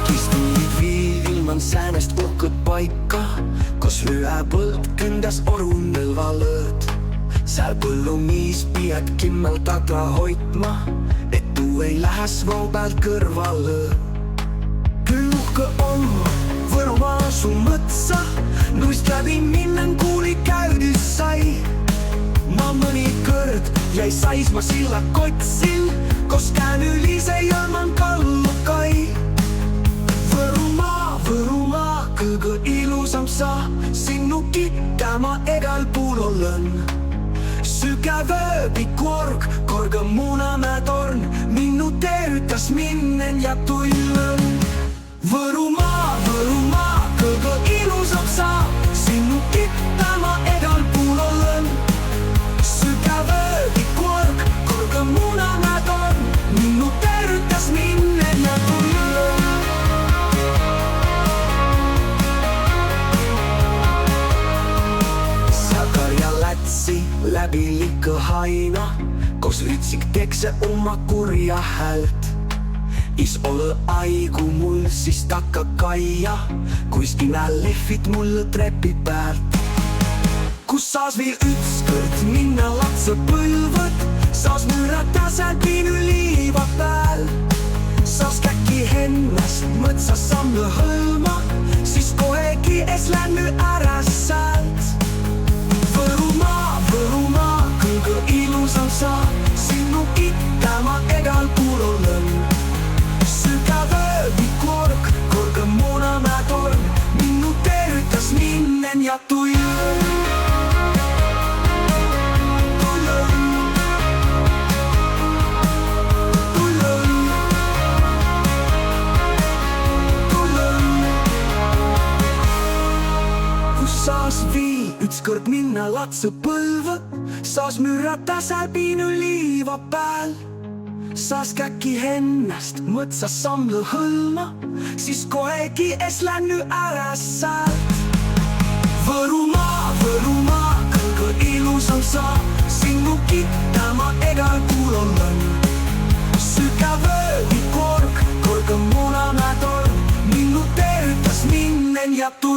Purkis tuli viil ilman säänest uhked paika, kus lühepõld kündas orunõlva lõõd. Seal põllumiis piiad kimmel taga hoidma, et tuu ei lähes voo pealt kõrvale. Küll uhke on Võrumaa su mõtsa, nuist läbi minnen kuuli käydis sai. Ma mõnikord jäi saisma silla kotsil, kos käänülise jõlman kallukai. Võrumaa, Võrumaa, kõige ilusam sa, sinu kitta ma egal puul olen. Sükäv ööbikorg, korga Munamäe torn, minu tervitas minnen ja tullen. Võrumaa, Võrumaa, kõige ilusam sa, sinu kitta ma egal puul olen. Sükäv ööbikorg, korga Munamäe torn, minu tervitas minnen ja tullen. Sakarja lätsi läbi liikõ haina, kos ütsik tekse oma kurja häält. Is ole aigu mul siis takka kaia, kuis ina lehvit mulle trepi päält. Kus saas veel ükskõrd minna latsa põlvõd, saas mürata seal piinu liiva pääl. Saas käki hennast mõtsa samle hõlma, siis kohegi es lännu ära säält. Võrumaa, Võrumaa, kõige ilusam sa, sinu kitta ma egal puul olen. Sükäv ööbikorg, korga Munamäe torn, minu tervitas minnen ja tullen. Kus saas vii ükskord minna latsa põlvõ, saas mürata seal piinu liiva pääl. Saas käki hennast mõtsa samle hõlma, siis kohegi es lännu ära säält. Võrumaa, Võrumaa, kõige ilusam sa, sinu kitta ma egal puul olen. Sükäv ööbikorg, korga Munamäe torn, minu tervitas minnen ja tullen.